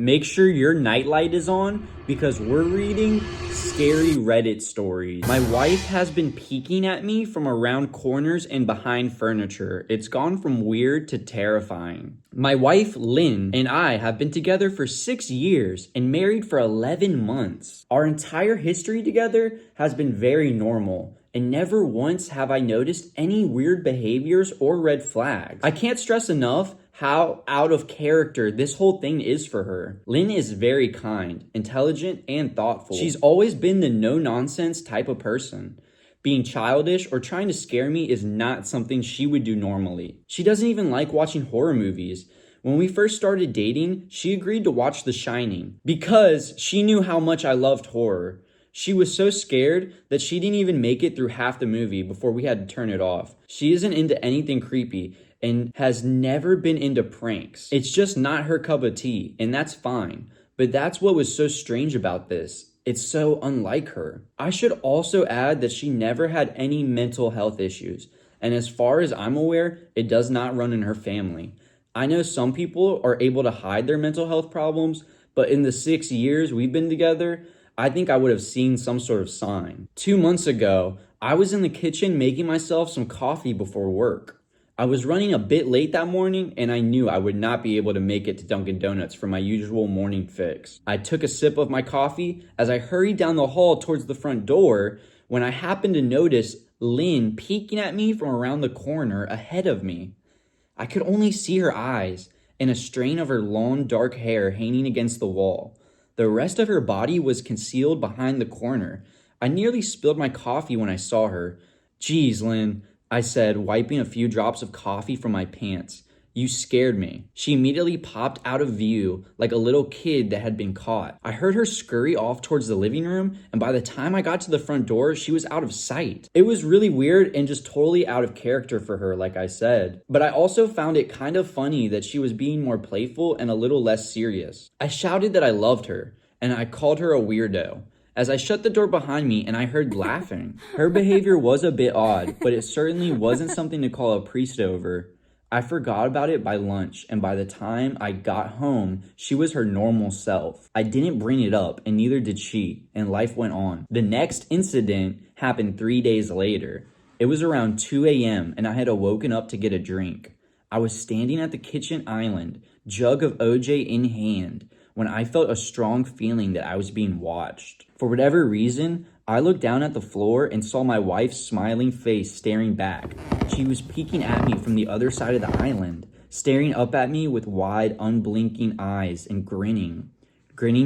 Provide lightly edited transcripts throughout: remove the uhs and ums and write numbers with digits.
Make sure your nightlight is on because we're reading scary Reddit stories. My wife has been peeking at me from around corners and behind furniture. It's gone from weird to terrifying. My wife, Lynn, and I have been together for 6 years and married for 11 months. Our entire history together has been very normal, and never once have I noticed any weird behaviors or red flags. I can't stress enough how out of character this whole thing is for her. Lynn is very kind, intelligent, and thoughtful. She's always been the no-nonsense type of person. Being childish or trying to scare me is not something she would do normally. She doesn't even like watching horror movies. When we first started dating, she agreed to watch The Shining because she knew how much I loved horror. She was so scared that she didn't even make it through half the movie before we had to turn it off. She isn't into anything creepy and has never been into pranks. It's just not her cup of tea, and that's fine. But that's what was so strange about this. It's so unlike her. I should also add that she never had any mental health issues, and as far as I'm aware, it does not run in her family. I know some people are able to hide their mental health problems, but in the 6 years we've been together, I think I would have seen some sort of sign. 2 months ago, I was in the kitchen making myself some coffee before work. I was running a bit late that morning, and I knew I would not be able to make it to Dunkin' Donuts for my usual morning fix. I took a sip of my coffee as I hurried down the hall towards the front door when I happened to notice Lynn peeking at me from around the corner ahead of me. I could only see her eyes and a strain of her long dark hair hanging against the wall. The rest of her body was concealed behind the corner. I nearly spilled my coffee when I saw her. "Geez, Lynn," I said, wiping a few drops of coffee from my pants. "You scared me." She immediately popped out of view like a little kid that had been caught. I heard her scurry off towards the living room, and by the time I got to the front door, she was out of sight. It was really weird and just totally out of character for her, like I said. But I also found it kind of funny that she was being more playful and a little less serious. I shouted that I loved her, and I called her a weirdo. As I shut the door behind me and I heard laughing. Her behavior was a bit odd, but it certainly wasn't something to call a priest over. I forgot about it by lunch, and by the time I got home, she was her normal self. I didn't bring it up, and neither did she, and life went on. The next incident happened 3 days later. It was around 2 a.m., and I had woken up to get a drink. I was standing at the kitchen island, jug of OJ in hand, when I felt a strong feeling that I was being watched. For whatever reason, I looked down at the floor and saw my wife's smiling face staring back. She was peeking at me from the other side of the island, staring up at me with wide, unblinking eyes and grinning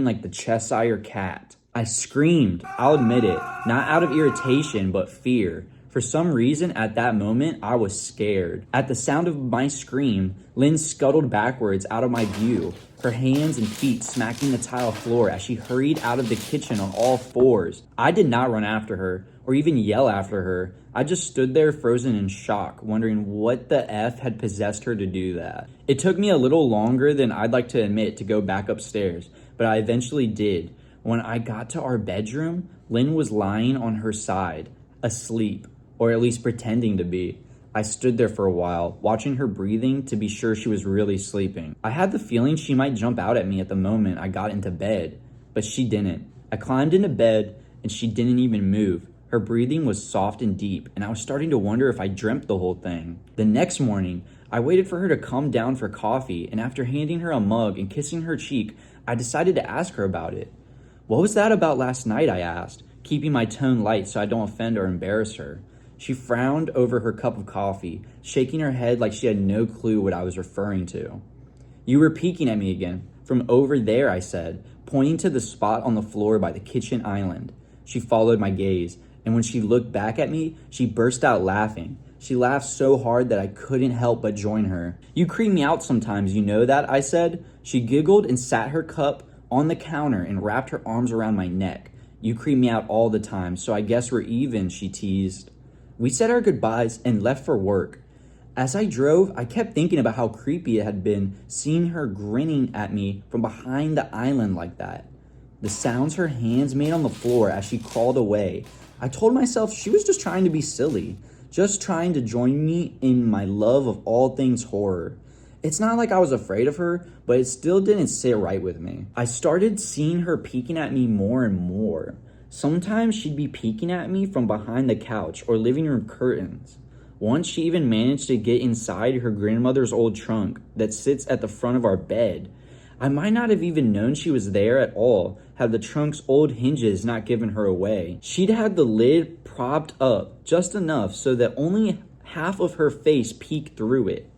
like the Cheshire cat. I screamed, I'll admit it, not out of irritation, but fear. For some reason, at that moment, I was scared. At the sound of my scream, Lynn scuttled backwards out of my view, her hands and feet smacking the tile floor as she hurried out of the kitchen on all fours. I did not run after her, or even yell after her. I just stood there frozen in shock, wondering what the F had possessed her to do that. It took me a little longer than I'd like to admit to go back upstairs, but I eventually did. When I got to our bedroom, Lynn was lying on her side, asleep. Or at least pretending to be. I stood there for a while, watching her breathing to be sure she was really sleeping. I had the feeling she might jump out at me at the moment I got into bed, but she didn't. I climbed into bed, and she didn't even move. Her breathing was soft and deep, and I was starting to wonder if I dreamt the whole thing. The next morning, I waited for her to come down for coffee, and after handing her a mug and kissing her cheek, I decided to ask her about it. "What was that about last night?" I asked, keeping my tone light so I don't offend or embarrass her. She frowned over her cup of coffee, shaking her head like she had no clue what I was referring to. "You were peeking at me again. From over there," I said, pointing to the spot on the floor by the kitchen island. She followed my gaze, and when she looked back at me, she burst out laughing. She laughed so hard that I couldn't help but join her. "You creep me out sometimes, you know that," I said. She giggled and sat her cup on the counter and wrapped her arms around my neck. "You creep me out all the time, so I guess we're even," she teased. We said our goodbyes and left for work. As I drove, I kept thinking about how creepy it had been seeing her grinning at me from behind the island like that. The sounds her hands made on the floor as she crawled away. I told myself she was just trying to be silly, just trying to join me in my love of all things horror. It's not like I was afraid of her, but it still didn't sit right with me. I started seeing her peeking at me more and more. Sometimes she'd be peeking at me from behind the couch or living room curtains. Once she even managed to get inside her grandmother's old trunk that sits at the front of our bed. I might not have even known she was there at all had the trunk's old hinges not given her away. She'd had the lid propped up just enough so that only half of her face peeked through it.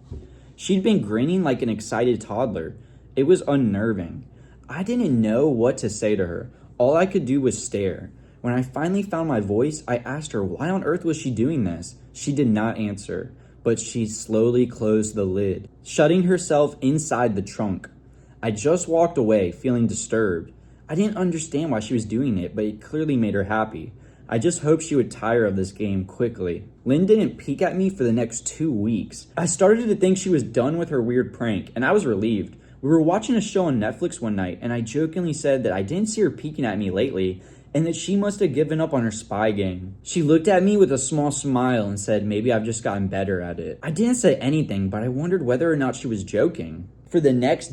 She'd been grinning like an excited toddler. It was unnerving. I didn't know what to say to her. All I could do was stare. When I finally found my voice, I asked her why on earth was she doing this. She did not answer, but she slowly closed the lid, shutting herself inside the trunk. I just walked away, feeling disturbed. I didn't understand why she was doing it, but it clearly made her happy. I just hoped she would tire of this game quickly. Lynn didn't peek at me for the next 2 weeks. I started to think she was done with her weird prank, and I was relieved. We were watching a show on Netflix one night, and I jokingly said that I didn't see her peeking at me lately, and that she must have given up on her spy game. She looked at me with a small smile and said maybe I've just gotten better at it. I didn't say anything, but I wondered whether or not she was joking. For the next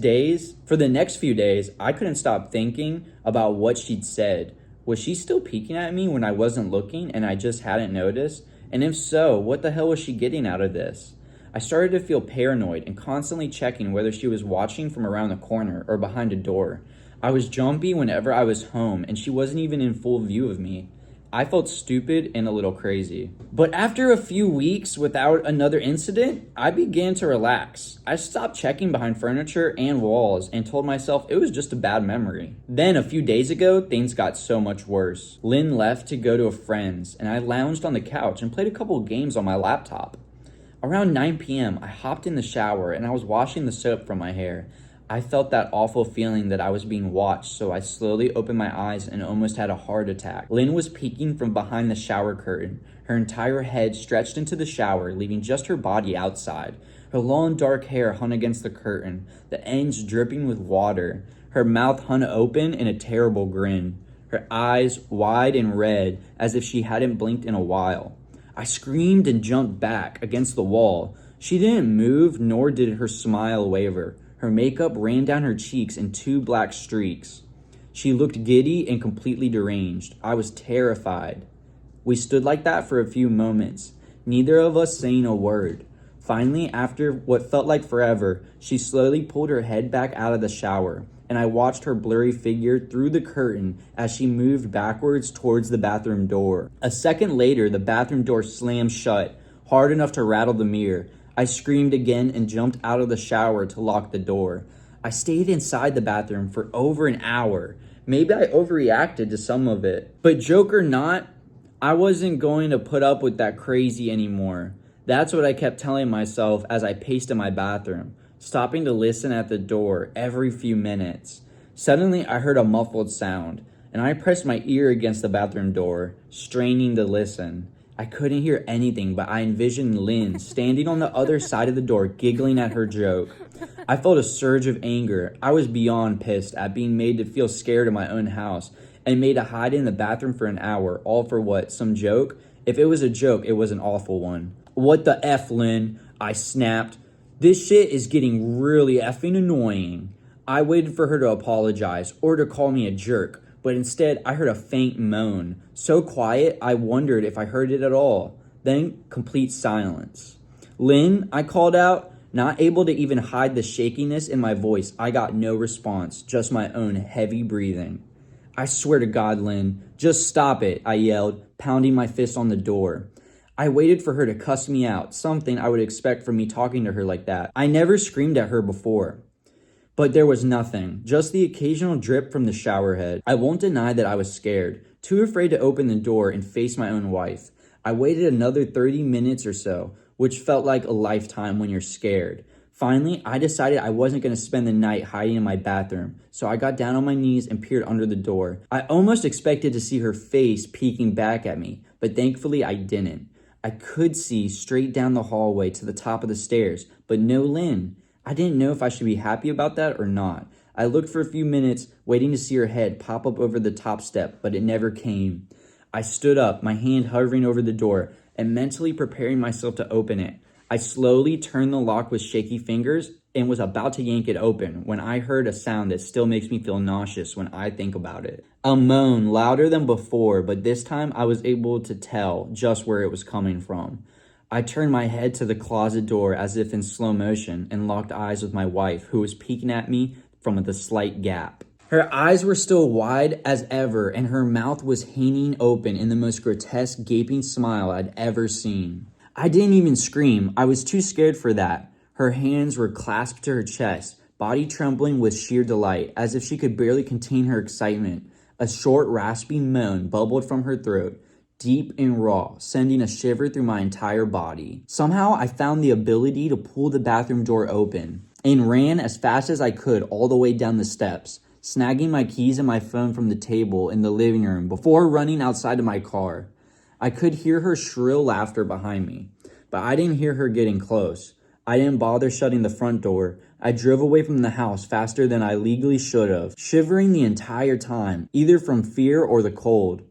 few days, I couldn't stop thinking about what she'd said. Was she still peeking at me when I wasn't looking and I just hadn't noticed? And if so, what the hell was she getting out of this? I started to feel paranoid and constantly checking whether she was watching from around the corner or behind a door. I was jumpy whenever I was home and she wasn't even in full view of me. I felt stupid and a little crazy. But after a few weeks without another incident, I began to relax. I stopped checking behind furniture and walls and told myself it was just a bad memory. Then a few days ago, things got so much worse. Lynn left to go to a friend's and I lounged on the couch and played a couple of games on my laptop. Around 9 p.m., I hopped in the shower and I was washing the soap from my hair. I felt that awful feeling that I was being watched, so I slowly opened my eyes and almost had a heart attack. Lynn was peeking from behind the shower curtain, her entire head stretched into the shower, leaving just her body outside. Her long dark hair hung against the curtain, the ends dripping with water. Her mouth hung open in a terrible grin, her eyes wide and red as if she hadn't blinked in a while. I screamed and jumped back against the wall. She didn't move, nor did her smile waver. Her makeup ran down her cheeks in 2 black streaks. She looked giddy and completely deranged. I was terrified. We stood like that for a few moments, neither of us saying a word. Finally, after what felt like forever, she slowly pulled her head back out of the shower, and I watched her blurry figure through the curtain as she moved backwards towards the bathroom door. A second later, the bathroom door slammed shut, hard enough to rattle the mirror. I screamed again and jumped out of the shower to lock the door. I stayed inside the bathroom for over an hour. Maybe I overreacted to some of it. But joke or not, I wasn't going to put up with that crazy anymore. That's what I kept telling myself as I paced in my bathroom, stopping to listen at the door every few minutes. Suddenly, I heard a muffled sound, and I pressed my ear against the bathroom door, straining to listen. I couldn't hear anything, but I envisioned Lynn standing on the other side of the door, giggling at her joke. I felt a surge of anger. I was beyond pissed at being made to feel scared in my own house and made to hide in the bathroom for an hour, all for what? Some joke? If it was a joke, it was an awful one. What the F, Lynn? I snapped. This shit is getting really effing annoying. I waited for her to apologize or to call me a jerk, but instead I heard a faint moan. So quiet, I wondered if I heard it at all. Then complete silence. Lynn, I called out, not able to even hide the shakiness in my voice. I got no response, just my own heavy breathing. I swear to God, Lynn, just stop it, I yelled, pounding my fist on the door. I waited for her to cuss me out, something I would expect from me talking to her like that. I never screamed at her before. But there was nothing, just the occasional drip from the shower head. I won't deny that I was scared, too afraid to open the door and face my own wife. I waited another 30 minutes or so, which felt like a lifetime when you're scared. Finally, I decided I wasn't going to spend the night hiding in my bathroom, so I got down on my knees and peered under the door. I almost expected to see her face peeking back at me, but thankfully I didn't. I could see straight down the hallway to the top of the stairs, but no Lynn. I didn't know if I should be happy about that or not. I looked for a few minutes, waiting to see her head pop up over the top step, but it never came. I stood up, my hand hovering over the door, and mentally preparing myself to open it. I slowly turned the lock with shaky fingers, and was about to yank it open when I heard a sound that still makes me feel nauseous when I think about it. A moan louder than before, but this time I was able to tell just where it was coming from. I turned my head to the closet door as if in slow motion and locked eyes with my wife, who was peeking at me from the slight gap. Her eyes were still wide as ever, and her mouth was hanging open in the most grotesque gaping smile I'd ever seen. I didn't even scream. I was too scared for that. Her hands were clasped to her chest, body trembling with sheer delight, as if she could barely contain her excitement. A short, raspy moan bubbled from her throat, deep and raw, sending a shiver through my entire body. Somehow, I found the ability to pull the bathroom door open and ran as fast as I could all the way down the steps, snagging my keys and my phone from the table in the living room before running outside to my car. I could hear her shrill laughter behind me, but I didn't hear her getting close. I didn't bother shutting the front door. I drove away from the house faster than I legally should have, shivering the entire time, either from fear or the cold.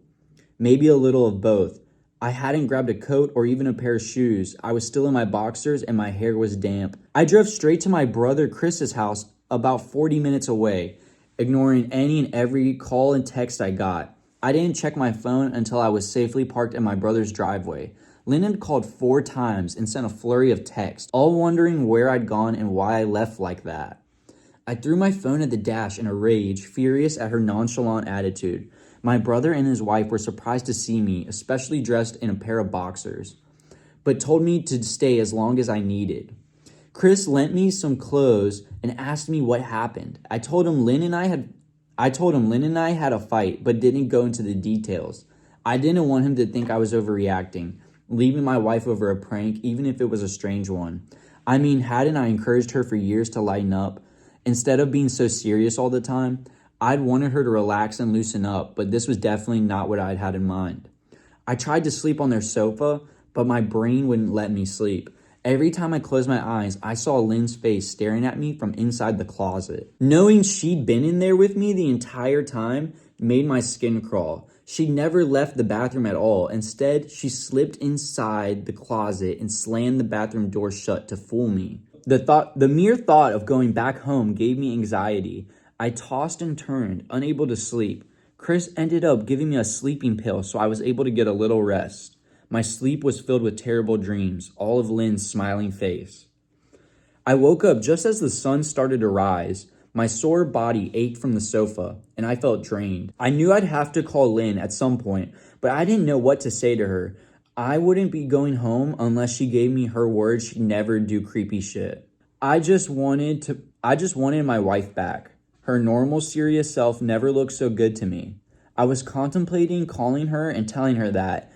Maybe a little of both. I hadn't grabbed a coat or even a pair of shoes. I was still in my boxers and my hair was damp. I drove straight to my brother Chris's house about 40 minutes away, ignoring any and every call and text I got. I didn't check my phone until I was safely parked in my brother's driveway. Lynn had called 4 times and sent a flurry of texts, all wondering where I'd gone and why I left like that. I threw my phone at the dash in a rage, furious at her nonchalant attitude. My brother and his wife were surprised to see me, especially dressed in a pair of boxers, but told me to stay as long as I needed. Chris lent me some clothes and asked me what happened. I told him Lynn and I had a fight, but didn't go into the details. I didn't want him to think I was overreacting, leaving my wife over a prank, even if it was a strange one. I mean, hadn't I encouraged her for years to lighten up? Instead of being so serious all the time, I'd wanted her to relax and loosen up, but this was definitely not what I'd had in mind. I tried to sleep on their sofa, but my brain wouldn't let me sleep. Every time I closed my eyes, I saw Lynn's face staring at me from inside the closet. Knowing she'd been in there with me the entire time made my skin crawl. She never left the bathroom at all. Instead, she slipped inside the closet and slammed the bathroom door shut to fool me. The mere thought of going back home gave me anxiety. I tossed and turned, unable to sleep. Chris ended up giving me a sleeping pill so I was able to get a little rest. My sleep was filled with terrible dreams, all of Lynn's smiling face. I woke up just as the sun started to rise. My sore body ached from the sofa, and I felt drained. I knew I'd have to call Lynn at some point, but I didn't know what to say to her. I wouldn't be going home unless she gave me her word she'd never do creepy shit. I just wanted my wife back. Her normal, serious self never looked so good to me. I was contemplating calling her and telling her that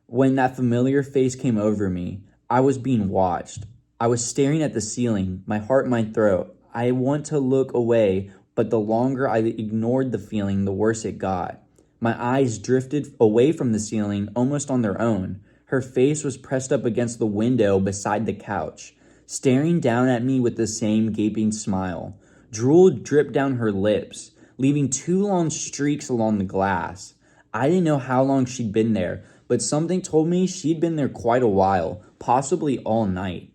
when that familiar face came over me, I was being watched. I was staring at the ceiling, my heart in my throat. I want to look away, but the longer I ignored the feeling, the worse it got. My eyes drifted away from the ceiling almost on their own. Her face was pressed up against the window beside the couch, staring down at me with the same gaping smile. Drool dripped down her lips, leaving 2 long streaks along the glass. I didn't know how long she'd been there, but something told me she'd been there quite a while, possibly all night.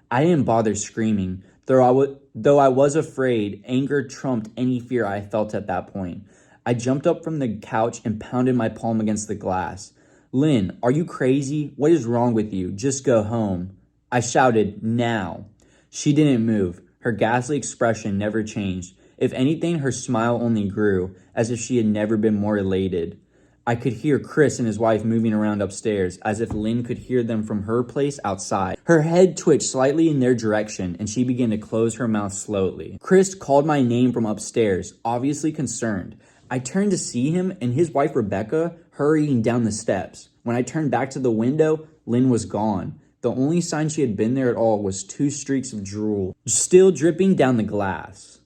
I didn't bother screaming, though I was afraid. Anger trumped any fear I felt at that point. I jumped up from the couch and pounded my palm against the glass. "Lynn, are you crazy? What is wrong with you? Just go home." I shouted, "Now." She didn't move. Her ghastly expression never changed. If anything, her smile only grew, as if she had never been more elated. I could hear Chris and his wife moving around upstairs, as if Lynn could hear them from her place outside. Her head twitched slightly in their direction, and she began to close her mouth slowly. Chris called my name from upstairs, obviously concerned. I turned to see him and his wife Rebecca hurrying down the steps. When I turned back to the window, Lynn was gone. The only sign she had been there at all was 2 streaks of drool, still dripping down the glass.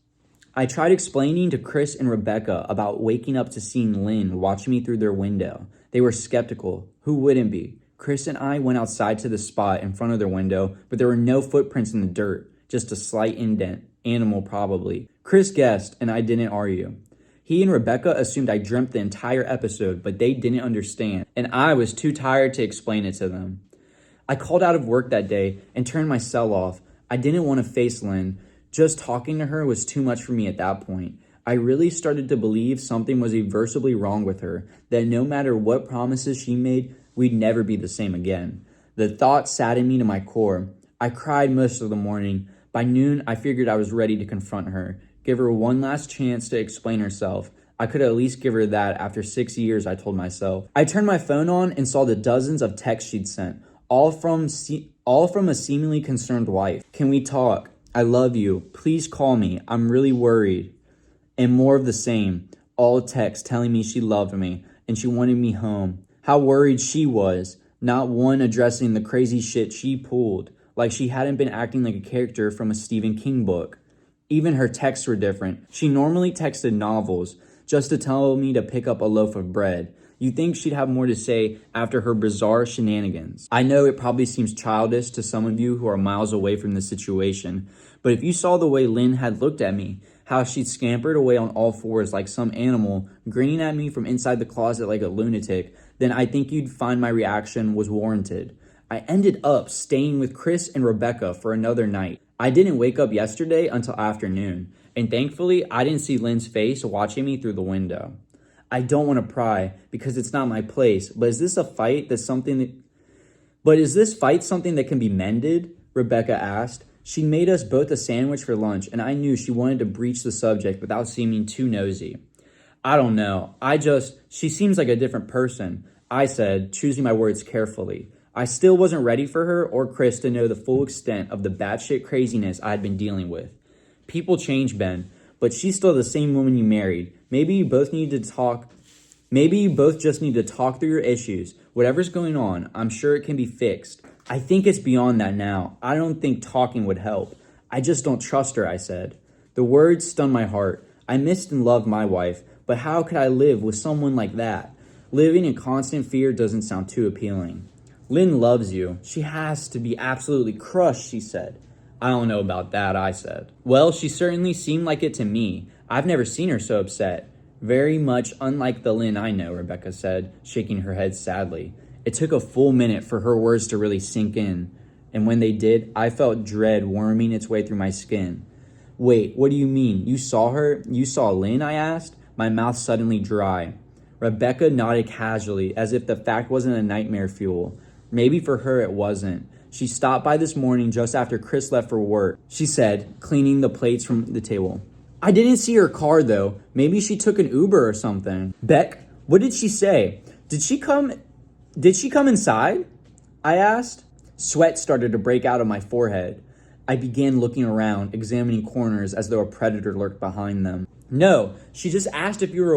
I tried explaining to Chris and Rebecca about waking up to seeing Lynn watching me through their window. They were skeptical. Who wouldn't be? Chris and I went outside to the spot in front of their window, but there were no footprints in the dirt, just a slight indent. Animal, probably. Chris guessed, and I didn't argue. He and Rebecca assumed I dreamt the entire episode, but they didn't understand, and I was too tired to explain it to them. I called out of work that day and turned my cell off. I didn't want to face Lynn. Just talking to her was too much for me at that point. I really started to believe something was irreversibly wrong with her, that no matter what promises she made, we'd never be the same again. The thought saddened me to my core. I cried most of the morning. By noon, I figured I was ready to confront her, give her one last chance to explain herself. I could at least give her that after 6 years, I told myself. I turned my phone on and saw the dozens of texts she'd sent, all from a seemingly concerned wife. Can we talk? I love you. Please call me. I'm really worried. And more of the same. All texts telling me she loved me and she wanted me home. How worried she was. Not one addressing the crazy shit she pulled, like she hadn't been acting like a character from a Stephen King book. Even her texts were different. She normally texted novels, just to tell me to pick up a loaf of bread. You'd think she'd have more to say after her bizarre shenanigans. I know it probably seems childish to some of you who are miles away from the situation, but if you saw the way Lynn had looked at me, how she'd scampered away on all fours like some animal, grinning at me from inside the closet like a lunatic, then I think you'd find my reaction was warranted. I ended up staying with Chris and Rebecca for another night. I didn't wake up yesterday until afternoon, and thankfully I didn't see Lynn's face watching me through the window. I don't want to pry because it's not my place, but is this fight something that can be mended? Rebecca asked. She made us both a sandwich for lunch, and I knew she wanted to breach the subject without seeming too nosy. I don't know. She seems like a different person, I said, choosing my words carefully. I still wasn't ready for her or Chris to know the full extent of the batshit craziness I had been dealing with. People change, Ben, but she's still the same woman you married. Maybe you both just need to talk through your issues. Whatever's going on, I'm sure it can be fixed. I think it's beyond that now. I don't think talking would help. I just don't trust her, I said. The words stunned my heart. I missed and loved my wife, but how could I live with someone like that? Living in constant fear doesn't sound too appealing. Lynn loves you. She has to be absolutely crushed, she said. I don't know about that, I said. Well, she certainly seemed like it to me. I've never seen her so upset. Very much unlike the Lynn I know, Rebecca said, shaking her head sadly. It took a full minute for her words to really sink in, and when they did, I felt dread worming its way through my skin. Wait, what do you mean? You saw her? You saw Lynn? I asked, my mouth suddenly dry. Rebecca nodded casually, as if the fact wasn't a nightmare fuel. Maybe for her it wasn't. She stopped by this morning just after Chris left for work, she said, cleaning the plates from the table. I didn't see her car, though. Maybe she took an Uber or something. Beck, what did she say? Did she come inside? I asked. Sweat started to break out of my forehead. I began looking around, examining corners as though a predator lurked behind them. No, she just asked if you were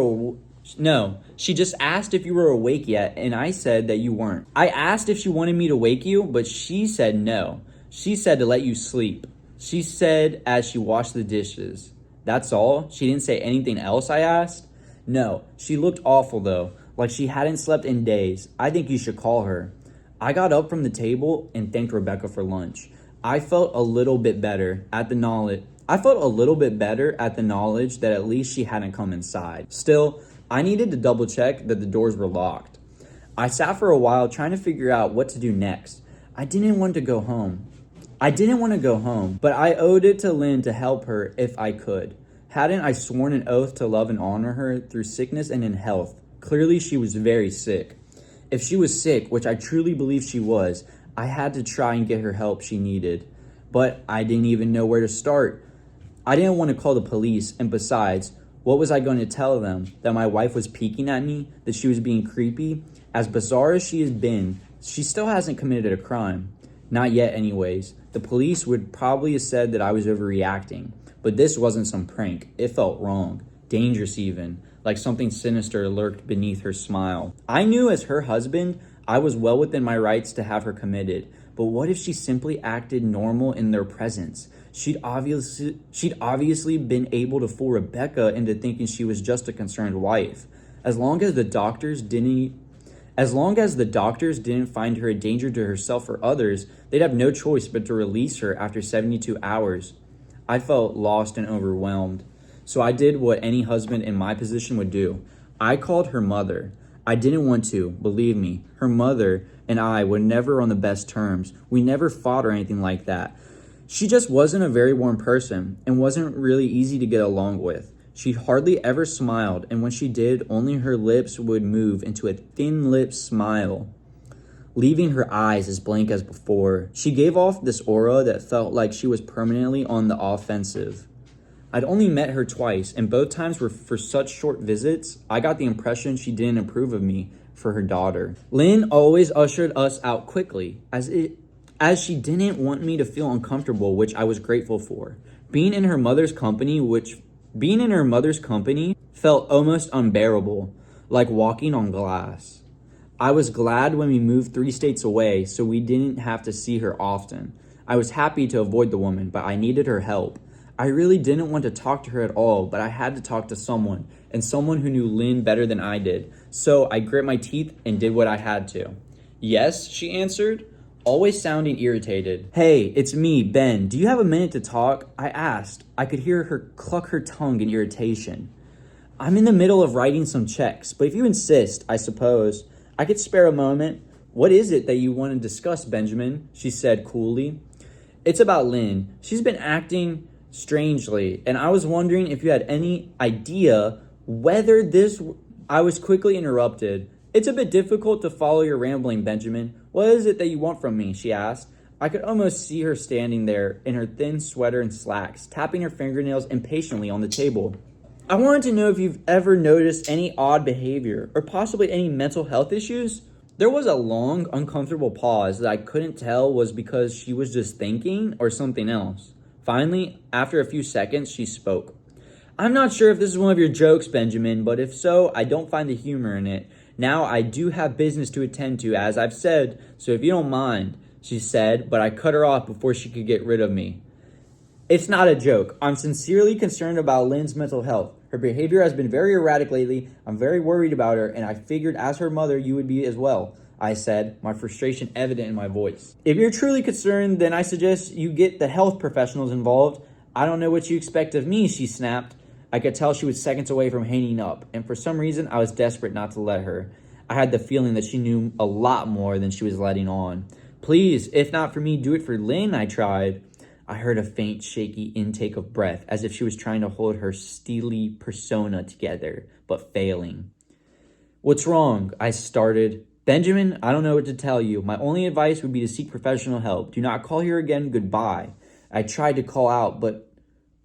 awake yet, and I said that you weren't. I asked if she wanted me to wake you, but she said no. She said to let you sleep. She said as she washed the dishes. That's all? She didn't say anything else, I asked? No, she looked awful though, like she hadn't slept in days. I think you should call her. I got up from the table and thanked Rebecca for lunch. I felt a little bit better at the knowledge that at least she hadn't come inside. Still, I needed to double check that the doors were locked. I sat for a while trying to figure out what to do next. I didn't want to go home, but I owed it to Lynn to help her if I could. Hadn't I sworn an oath to love and honor her through sickness and in health? Clearly she was very sick. If she was sick, which I truly believe she was, I had to try and get her help she needed. But I didn't even know where to start. I didn't want to call the police, and besides, what was I going to tell them? That my wife was peeking at me? That she was being creepy? As bizarre as she has been, she still hasn't committed a crime. Not yet anyways. The police would probably have said that I was overreacting. But this wasn't some prank. It felt wrong. Dangerous even. Like something sinister lurked beneath her smile. I knew as her husband, I was well within my rights to have her committed. But what if she simply acted normal in their presence? She'd obviously been able to fool Rebecca into thinking she was just a concerned wife. As long as the doctors didn't find her a danger to herself or others, they'd have no choice but to release her after 72 hours. I felt lost and overwhelmed. So I did what any husband in my position would do. I called her mother. I didn't want to, believe me. Her mother and I were never on the best terms. We never fought or anything like that. She just wasn't a very warm person and wasn't really easy to get along with. She hardly ever smiled, and when she did, only her lips would move into a thin-lipped smile, leaving her eyes as blank as before. She gave off this aura that felt like she was permanently on the offensive. I'd only met her twice, and both times were for such short visits, I got the impression she didn't approve of me for her daughter. Lynn always ushered us out quickly, as she didn't want me to feel uncomfortable, which I was grateful for. Being in her mother's company felt almost unbearable, like walking on glass. I was glad when we moved 3 states away so we didn't have to see her often. I was happy to avoid the woman, but I needed her help. I really didn't want to talk to her at all, but I had to talk to someone, and someone who knew Lynn better than I did. So I grit my teeth and did what I had to. Yes, she answered, always sounding irritated. Hey, it's me, Ben. Do you have a minute to talk? I asked. I could hear her cluck her tongue in irritation. I'm in the middle of writing some checks, but if you insist, I suppose I could spare a moment. What is it that you want to discuss, Benjamin? She said coolly. It's about Lynn. She's been acting strangely, and I was wondering if you had any idea whether this... I was quickly interrupted. It's a bit difficult to follow your rambling, Benjamin. What is it that you want from me? She asked. I could almost see her standing there in her thin sweater and slacks, tapping her fingernails impatiently on the table. I wanted to know if you've ever noticed any odd behavior or possibly any mental health issues. There was a long, uncomfortable pause that I couldn't tell was because she was just thinking or something else. Finally, after a few seconds, she spoke. I'm not sure if this is one of your jokes, Benjamin, but if so, I don't find the humor in it. Now I do have business to attend to, as I've said, so if you don't mind, she said, but I cut her off before she could get rid of me. It's not a joke. I'm sincerely concerned about Lynn's mental health. Her behavior has been very erratic lately. I'm very worried about her, and I figured as her mother, you would be as well, I said, my frustration evident in my voice. If you're truly concerned, then I suggest you get the health professionals involved. I don't know what you expect of me, she snapped. I could tell she was seconds away from hanging up, and for some reason, I was desperate not to let her. I had the feeling that she knew a lot more than she was letting on. Please, if not for me, do it for Lynn, I tried. I heard a faint, shaky intake of breath, as if she was trying to hold her steely persona together, but failing. What's wrong? I started. Benjamin, I don't know what to tell you. My only advice would be to seek professional help. Do not call here again. Goodbye. I tried to call out, but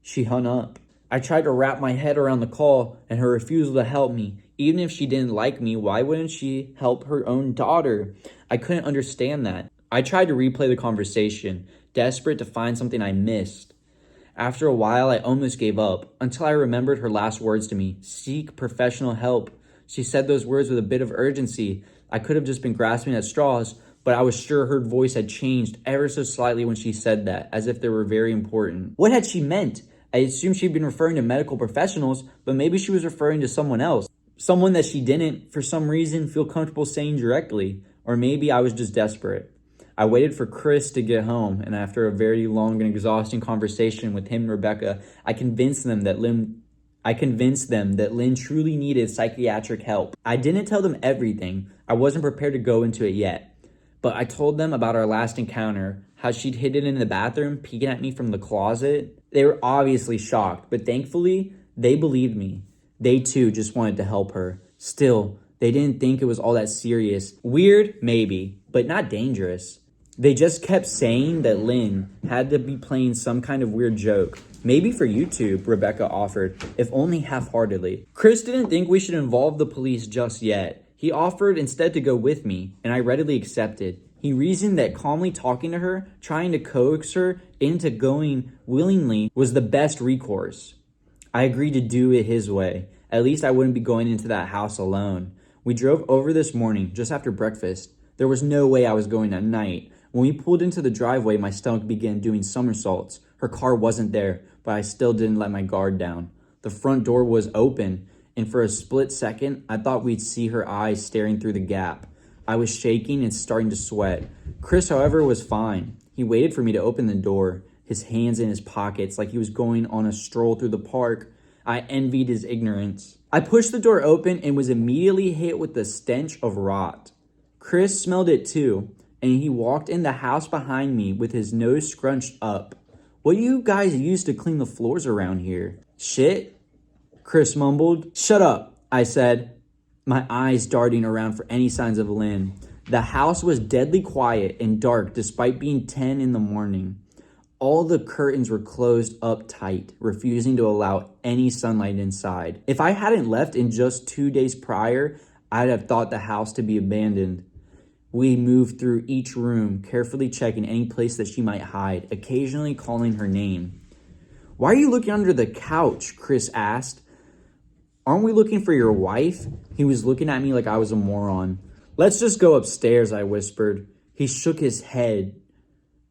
she hung up. I tried to wrap my head around the call and her refusal to help me. Even if she didn't like me, why wouldn't she help her own daughter? I couldn't understand that. I tried to replay the conversation, desperate to find something I missed. After a while, I almost gave up, until I remembered her last words to me, seek professional help. She said those words with a bit of urgency. I could have just been grasping at straws, but I was sure her voice had changed ever so slightly when she said that, as if they were very important. What had she meant? I assumed she'd been referring to medical professionals, but maybe she was referring to someone else. Someone that she didn't, for some reason, feel comfortable saying directly. Or maybe I was just desperate. I waited for Chris to get home, and after a very long and exhausting conversation with him and Rebecca, I convinced them that Lynn truly needed psychiatric help. I didn't tell them everything. I wasn't prepared to go into it yet. But I told them about our last encounter, how she'd hidden in the bathroom, peeking at me from the closet. They were obviously shocked, but thankfully, they believed me. They too just wanted to help her. Still, they didn't think it was all that serious. Weird, maybe, but not dangerous. They just kept saying that Lynn had to be playing some kind of weird joke. Maybe for YouTube, Rebecca offered, if only half-heartedly. Chris didn't think we should involve the police just yet. He offered instead to go with me, and I readily accepted. He reasoned that calmly talking to her, trying to coax her into going willingly, was the best recourse. I agreed to do it his way. At least I wouldn't be going into that house alone. We drove over this morning, just after breakfast. There was no way I was going at night. When we pulled into the driveway, my stomach began doing somersaults. Her car wasn't there, but I still didn't let my guard down. The front door was open, and for a split second, I thought we'd see her eyes staring through the gap. I was shaking and starting to sweat. Chris, however, was fine. He waited for me to open the door, his hands in his pockets like he was going on a stroll through the park. I envied his ignorance. I pushed the door open and was immediately hit with the stench of rot. Chris smelled it too, and he walked in the house behind me with his nose scrunched up. What do you guys use to clean the floors around here? Shit? Chris mumbled. Shut up, I said, my eyes darting around for any signs of Lynn. The house was deadly quiet and dark despite being 10 in the morning. All the curtains were closed up tight, refusing to allow any sunlight inside. If I hadn't left in just 2 days prior, I'd have thought the house to be abandoned. We moved through each room, carefully checking any place that she might hide, occasionally calling her name. Why are you looking under the couch? Chris asked. Aren't we looking for your wife? He was looking at me like I was a moron. Let's just go upstairs, I whispered. He shook his head,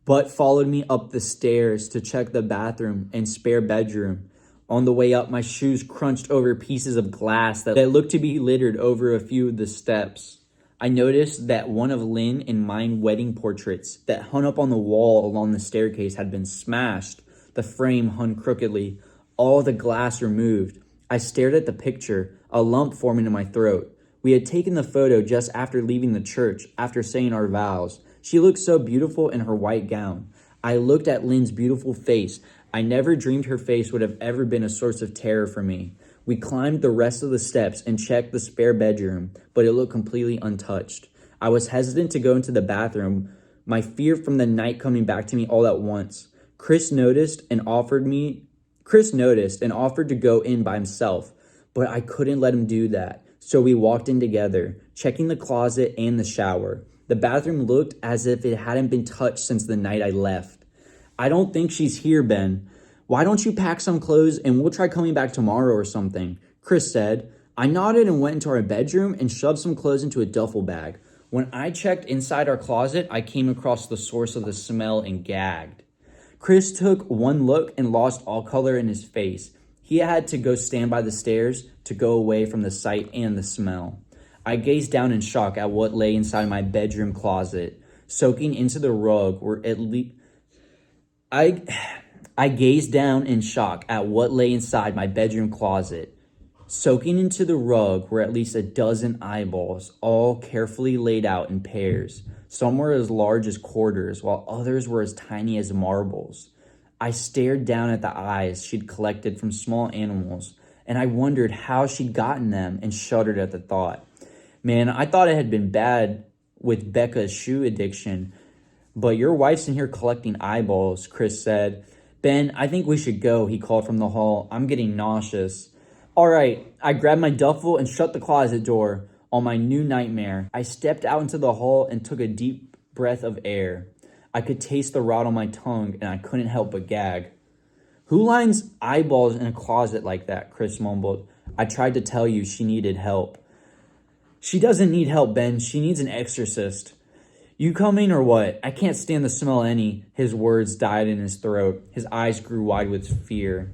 but followed me up the stairs to check the bathroom and spare bedroom. On the way up, my shoes crunched over pieces of glass that looked to be littered over a few of the steps. I noticed that one of Lynn and mine wedding portraits that hung up on the wall along the staircase had been smashed. The frame hung crookedly, all the glass removed. I stared at the picture, a lump forming in my throat. We had taken the photo just after leaving the church, after saying our vows. She looked so beautiful in her white gown. I looked at Lynn's beautiful face. I never dreamed her face would have ever been a source of terror for me. We climbed the rest of the steps and checked the spare bedroom, but it looked completely untouched. I was hesitant to go into the bathroom, my fear from the night coming back to me all at once. Chris noticed and offered to go in by himself, but I couldn't let him do that. So we walked in together, checking the closet and the shower. The bathroom looked as if it hadn't been touched since the night I left. I don't think she's here, Ben. Why don't you pack some clothes and we'll try coming back tomorrow or something? Chris said. I nodded and went into our bedroom and shoved some clothes into a duffel bag. When I checked inside our closet, I came across the source of the smell and gagged. Chris took one look and lost all color in his face. He had to go stand by the stairs to go away from the sight and the smell. I gazed down in shock at what lay inside my bedroom closet. Soaking into the rug were at least... I gazed down in shock at what lay inside my bedroom closet. Soaking into the rug were at least a dozen eyeballs, all carefully laid out in pairs. Some were as large as quarters, while others were as tiny as marbles. I stared down at the eyes she'd collected from small animals, and I wondered how she'd gotten them and shuddered at the thought. Man, I thought it had been bad with Becca's shoe addiction, but your wife's in here collecting eyeballs, Chris said. Ben, I think we should go, he called from the hall. I'm getting nauseous. All right, I grabbed my duffel and shut the closet door on my new nightmare. I stepped out into the hall and took a deep breath of air. I could taste the rot on my tongue, and I couldn't help but gag. Who lines eyeballs in a closet like that? Chris mumbled. I tried to tell you she needed help. She doesn't need help, Ben. She needs an exorcist. You coming or what? I can't stand the smell any. His words died in his throat. His eyes grew wide with fear.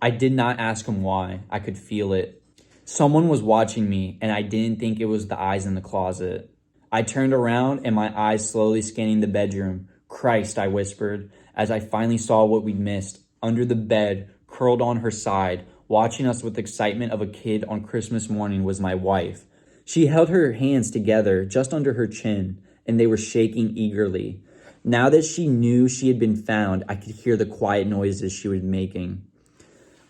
I did not ask him why. I could feel it. Someone was watching me, and I didn't think it was the eyes in the closet. I turned around and my eyes slowly scanning the bedroom. Christ, I whispered, as I finally saw what we'd missed. Under the bed, curled on her side, watching us with excitement of a kid on Christmas morning, was my wife. She held her hands together just under her chin, and they were shaking eagerly. Now that she knew she had been found, I could hear the quiet noises she was making.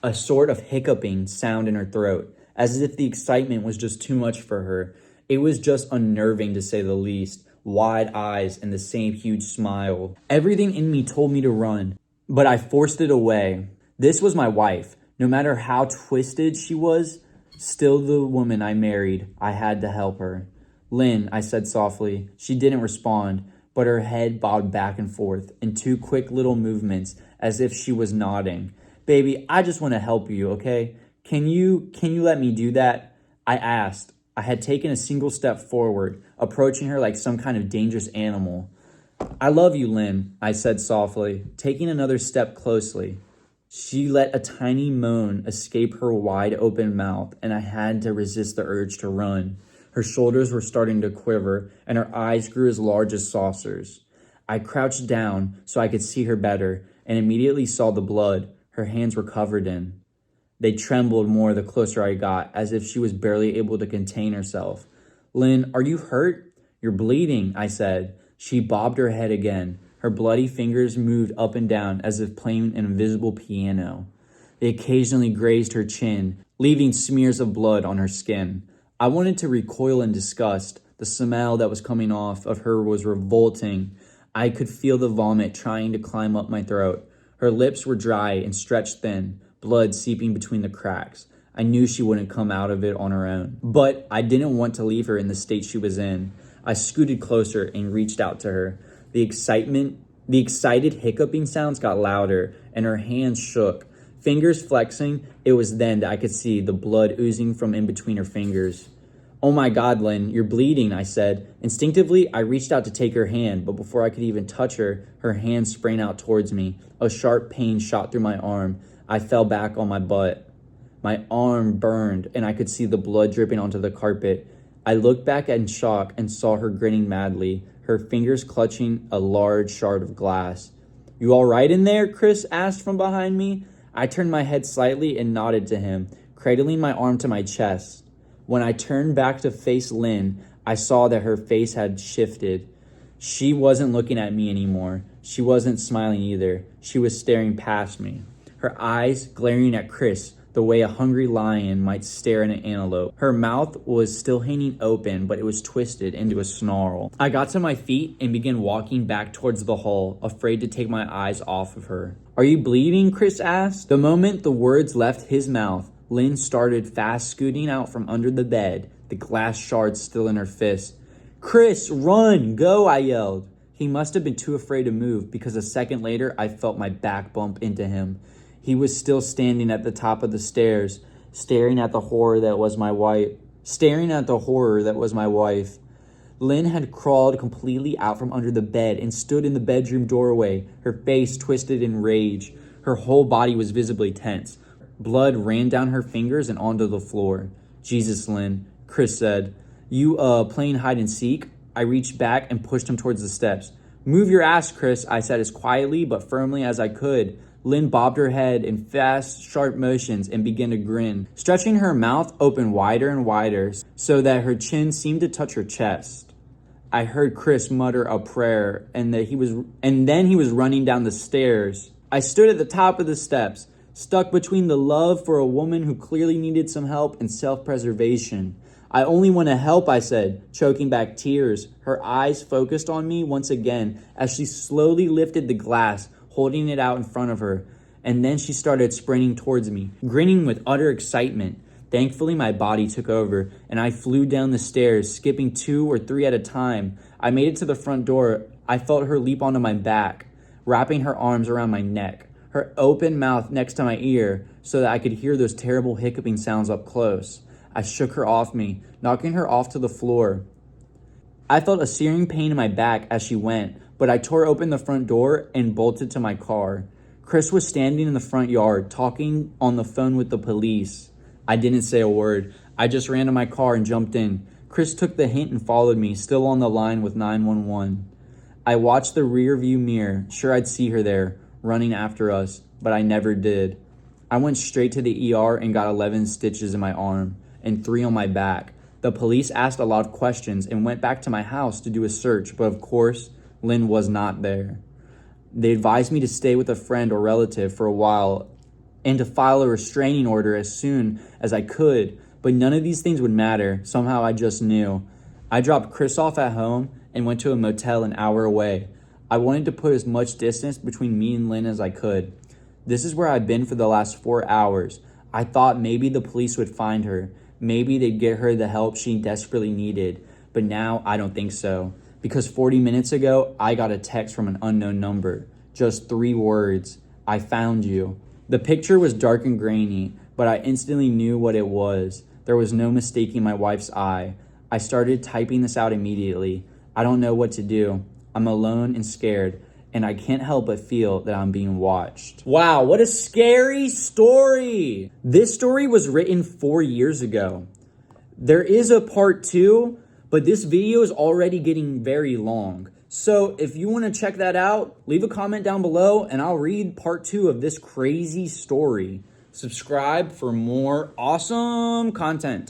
A sort of hiccuping sound in her throat, as if the excitement was just too much for her. It was just unnerving, to say the least. Wide eyes and the same huge smile. Everything in me told me to run, but I forced it away. This was my wife. No matter how twisted she was, still the woman I married. I had to help her. Lynn, I said softly. She didn't respond, but her head bobbed back and forth in two quick little movements as if she was nodding. Baby, I just want to help you, okay? Can you let me do that? I asked. I had taken a single step forward, approaching her like some kind of dangerous animal. I love you, Lynn, I said softly, taking another step closely. She let a tiny moan escape her wide open mouth, and I had to resist the urge to run. Her shoulders were starting to quiver, and her eyes grew as large as saucers. I crouched down so I could see her better, and immediately saw the blood her hands were covered in. They trembled more the closer I got, as if she was barely able to contain herself. Lynn, are you hurt? You're bleeding, I said. She bobbed her head again. Her bloody fingers moved up and down as if playing an invisible piano. They occasionally grazed her chin, leaving smears of blood on her skin. I wanted to recoil in disgust. The smell that was coming off of her was revolting. I could feel the vomit trying to climb up my throat. Her lips were dry and stretched thin, blood seeping between the cracks. I knew she wouldn't come out of it on her own, but I didn't want to leave her in the state she was in. I scooted closer and reached out to her. The excited hiccuping sounds got louder, and her hands shook. Fingers flexing, it was then that I could see the blood oozing from in between her fingers. "Oh my God, Lynn, you're bleeding," I said. Instinctively, I reached out to take her hand, but before I could even touch her, her hand sprang out towards me. A sharp pain shot through my arm. I fell back on my butt. My arm burned, and I could see the blood dripping onto the carpet. I looked back in shock and saw her grinning madly, her fingers clutching a large shard of glass. "You all right in there?" Chris asked from behind me. I turned my head slightly and nodded to him, cradling my arm to my chest. When I turned back to face Lynn, I saw that her face had shifted. She wasn't looking at me anymore. She wasn't smiling either. She was staring past me, her eyes glaring at Chris the way a hungry lion might stare at an antelope. Her mouth was still hanging open, but it was twisted into a snarl. I got to my feet and began walking back towards the hall, afraid to take my eyes off of her. "Are you bleeding?" Chris asked. The moment the words left his mouth, Lynn started fast scooting out from under the bed, the glass shards still in her fist. "Chris, run! Go!" I yelled. He must have been too afraid to move, because a second later I felt my back bump into him. He was still standing at the top of the stairs, staring at the horror that was my wife. Lynn had crawled completely out from under the bed and stood in the bedroom doorway, her face twisted in rage. Her whole body was visibly tense. Blood ran down her fingers and onto the floor. "Jesus, Lynn," Chris said. "You, playing hide and seek?" I reached back and pushed him towards the steps. "Move your ass, Chris," I said as quietly but firmly as I could. Lynn bobbed her head in fast, sharp motions and began to grin, stretching her mouth open wider and wider so that her chin seemed to touch her chest. I heard Chris mutter a prayer, and then he was running down the stairs. I stood at the top of the steps, stuck between the love for a woman who clearly needed some help and self-preservation. "I only want to help," I said, choking back tears. Her eyes focused on me once again as she slowly lifted the glass, holding it out in front of her, and then she started sprinting towards me, grinning with utter excitement. Thankfully, my body took over, and I flew down the stairs, skipping 2 or 3 at a time. I made it to the front door. I felt her leap onto my back, wrapping her arms around my neck, her open mouth next to my ear so that I could hear those terrible hiccuping sounds up close. I shook her off me, knocking her off to the floor. I felt a searing pain in my back as she went, but I tore open the front door and bolted to my car. Chris was standing in the front yard, talking on the phone with the police. I didn't say a word. I just ran to my car and jumped in. Chris took the hint and followed me, still on the line with 911. I watched the rear view mirror, sure I'd see her there, running after us, but I never did. I went straight to the ER and got 11 stitches in my arm and 3 on my back. The police asked a lot of questions and went back to my house to do a search, but of course, Lynn was not there. They advised me to stay with a friend or relative for a while and to file a restraining order as soon as I could, but none of these things would matter. Somehow I just knew. I dropped Chris off at home and went to a motel an hour away. I wanted to put as much distance between me and Lynn as I could. This is where I've been for the last 4 hours. I thought maybe the police would find her. Maybe they'd get her the help she desperately needed, but now I don't think so. Because 40 minutes ago, I got a text from an unknown number. Just 3 words. "I found you." The picture was dark and grainy, but I instantly knew what it was. There was no mistaking my wife's eye. I started typing this out immediately. I don't know what to do. I'm alone and scared, and I can't help but feel that I'm being watched. Wow, what a scary story! This story was written 4 years ago. There is a part 2, but this video is already getting very long. So if you want to check that out, leave a comment down below and I'll read part 2 of this crazy story. Subscribe for more awesome content.